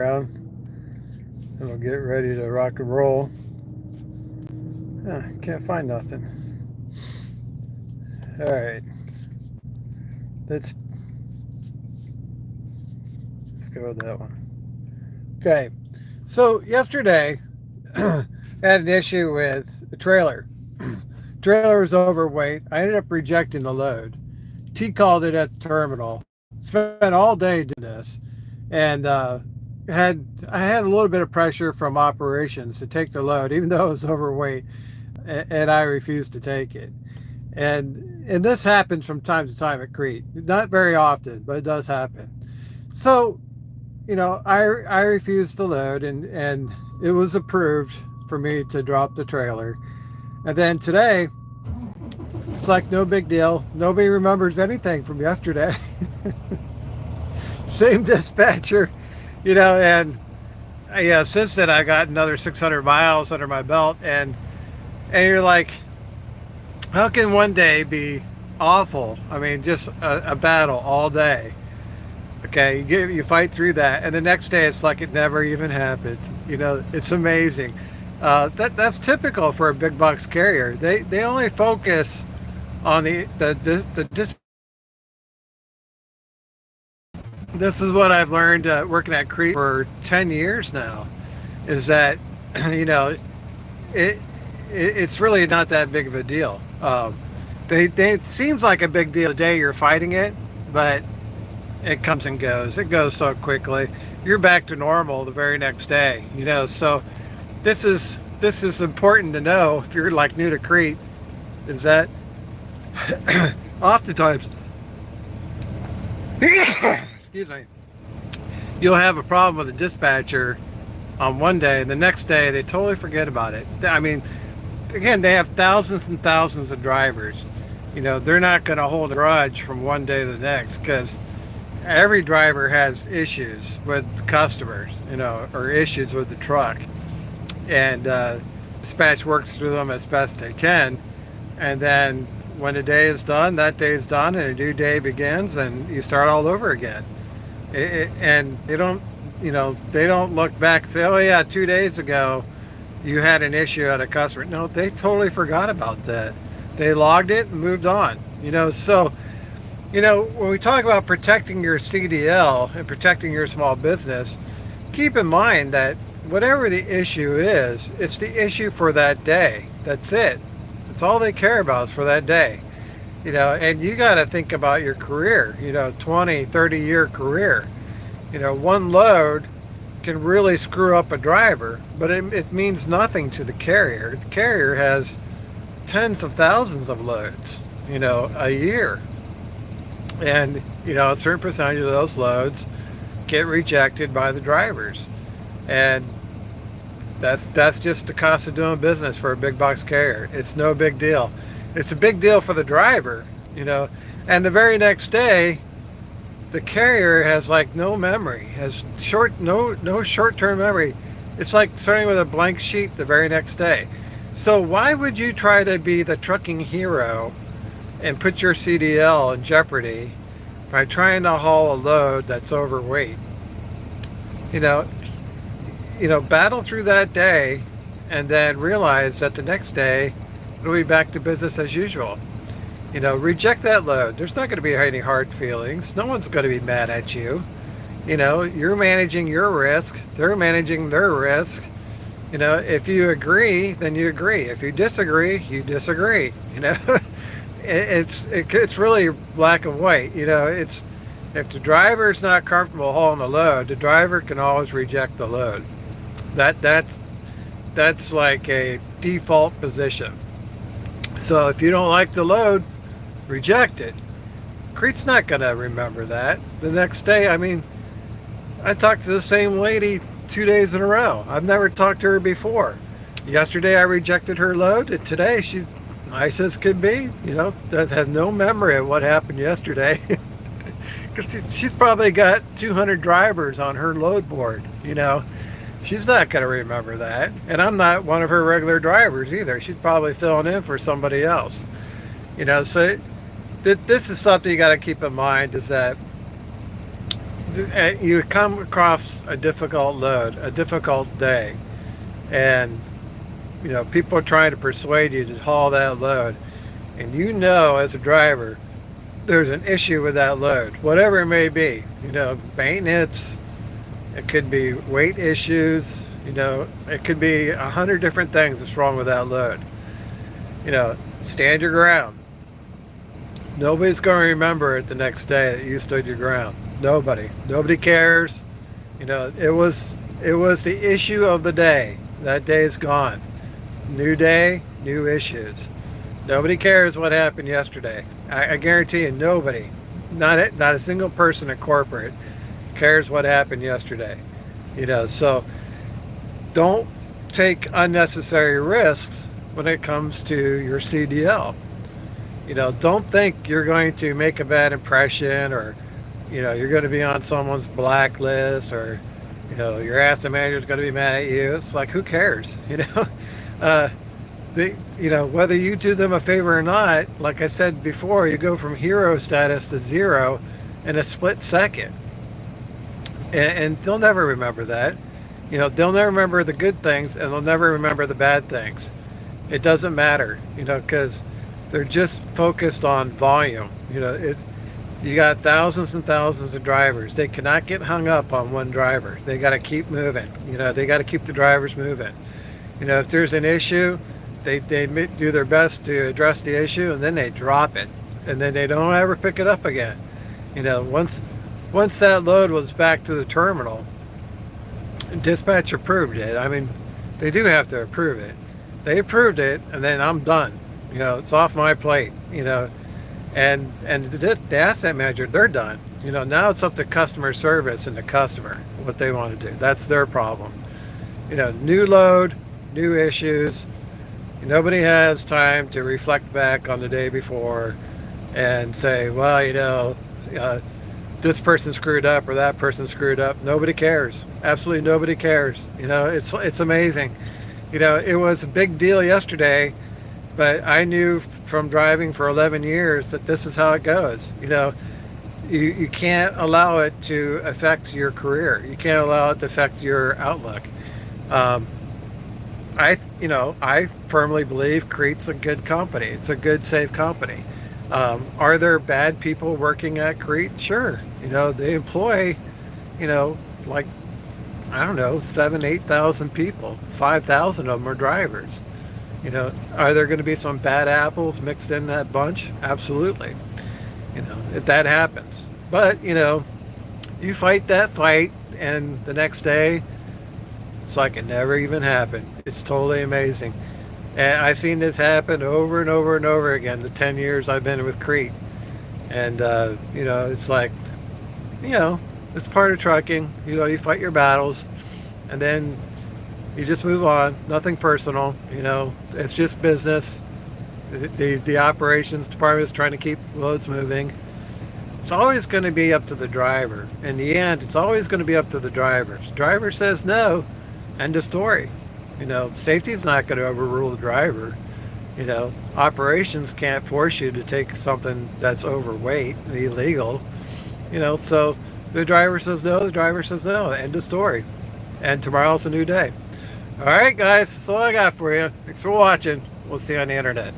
around and we'll get ready to rock and roll. Can't find nothing. All right, let's let's go with that one. Okay, so yesterday I had an issue with the trailer. Trailer was overweight. I ended up rejecting the load. T called it at the terminal. Spent all day doing this, and I had a little bit of pressure from operations to take the load, even though it was overweight, and I refused to take it. And this happens from time to time at Crete. Not very often, but it does happen. So I refused the load, and it was approved for me to drop the trailer. And then today, it's like no big deal. Nobody remembers anything from yesterday. Same dispatcher, and yeah, since then I got another 600 miles under my belt, and you're like, how can one day be awful? I mean, just a battle all day. Okay, you fight through that, and the next day it's like it never even happened. It's amazing. That's typical for a big box carrier. They only focus on the this is what I've learned working at Crete for 10 years now, is that it, it's really not that big of a deal. It seems like a big deal the day you're fighting it, but it comes and goes. It goes so quickly. You're back to normal the very next day. So this is important to know if you're like new to Crete, is that oftentimes excuse me, you'll have a problem with a dispatcher on one day, and the next day they totally forget about it. I mean, again, they have thousands and thousands of drivers. They're not going to hold a grudge from one day to the next, because every driver has issues with customers, or issues with the truck, and dispatch works through them as best they can, and then when the day is done, that day is done, and a new day begins, and you start all over again. And they don't look back and say, oh yeah, 2 days ago you had an issue at a customer. No, they totally forgot about that. They logged it and moved on. So when we talk about protecting your CDL and protecting your small business, keep in mind that whatever the issue is, it's the issue for that day. That's it. That's all they care about is for that day. And you got to think about your career, 20, 30-year career. One load can really screw up a driver, but it means nothing to the carrier. The carrier has tens of thousands of loads, a year. And, a certain percentage of those loads get rejected by the drivers. And that's just the cost of doing business for a big box carrier. It's no big deal. It's a big deal for the driver, and the very next day, the carrier has like no memory, has no short-term memory. It's like starting with a blank sheet the very next day. So why would you try to be the trucking hero and put your CDL in jeopardy by trying to haul a load that's overweight? Battle through that day, and then realize that the next day it'll be back to business as usual. Reject that load. There's not going to be any hard feelings. No one's going to be mad at you. You're managing your risk. They're managing their risk. If you agree, then you agree. If you disagree, you disagree. It's really black and white. It's, if the driver's not comfortable hauling the load, the driver can always reject the load. That's like a default position. So if you don't like the load, reject it. Crete's not going to remember that. The next day, I mean, I talked to the same lady 2 days in a row. I've never talked to her before. Yesterday I rejected her load, and today she's nice as could be. Has no memory of what happened yesterday. Because she's probably got 200 drivers on her load board. She's not going to remember that. And I'm not one of her regular drivers either. She's probably filling in for somebody else. So this is something you got to keep in mind, is that You come across a difficult load, a difficult day, and people are trying to persuade you to haul that load, and as a driver there's an issue with that load, whatever it may be. Maintenance, it could be weight issues, it could be 100 different things that's wrong with that load. Stand your ground. Nobody's going to remember it the next day that you stood your ground. Nobody cares. It was the issue of the day. That day is gone. New day, new issues. Nobody cares what happened yesterday. I guarantee you, nobody, not a single person at corporate cares what happened yesterday. So don't take unnecessary risks when it comes to your CDL. Don't think you're going to make a bad impression, or you're going to be on someone's blacklist, or your asset manager is going to be mad at you. It's like, who cares? uh, whether you do them a favor or not, like I said before, you go from hero status to zero in a split second, and they'll never remember that. They'll never remember the good things, and they'll never remember the bad things. It doesn't matter, because they're just focused on volume. You got thousands and thousands of drivers. They cannot get hung up on one driver. They got to keep moving. They got to keep the drivers moving. If there's an issue, they do their best to address the issue, and then they drop it, and then they don't ever pick it up again. Once that load was back to the terminal, dispatch approved it. I mean, they do have to approve it. They approved it, and then I'm done. It's off my plate. And the asset manager, they're done. Now it's up to customer service and the customer what they want to do. That's their problem. New load, new issues. Nobody has time to reflect back on the day before and say, well, this person screwed up or that person screwed up. Nobody cares. Absolutely nobody cares. It's amazing. It was a big deal yesterday, but I knew from driving for 11 years that this is how it goes. You can't allow it to affect your career. You can't allow it to affect your outlook. I firmly believe Crete's a good company. It's a good, safe company. Are there bad people working at Crete? Sure. They employ, like, I don't know, 8,000 people. 5,000 of them are drivers. Are there going to be some bad apples mixed in that bunch? Absolutely. That happens. But, you fight that fight, and the next day, it's like it never even happened. It's totally amazing. And I've seen this happen over and over and over again, the 10 years I've been with Crete. And, it's like, it's part of trucking. You fight your battles, and then you just move on. Nothing personal. It's just business. The operations department is trying to keep loads moving. It's always going to be up to the driver. In the end, it's always going to be up to the driver. If the driver says no, end of story. Safety's not going to overrule the driver. Operations can't force you to take something that's overweight and illegal. So the driver says no, end of story. And tomorrow's a new day. All right, guys, that's all I got for you. Thanks for watching. We'll see you on the internet.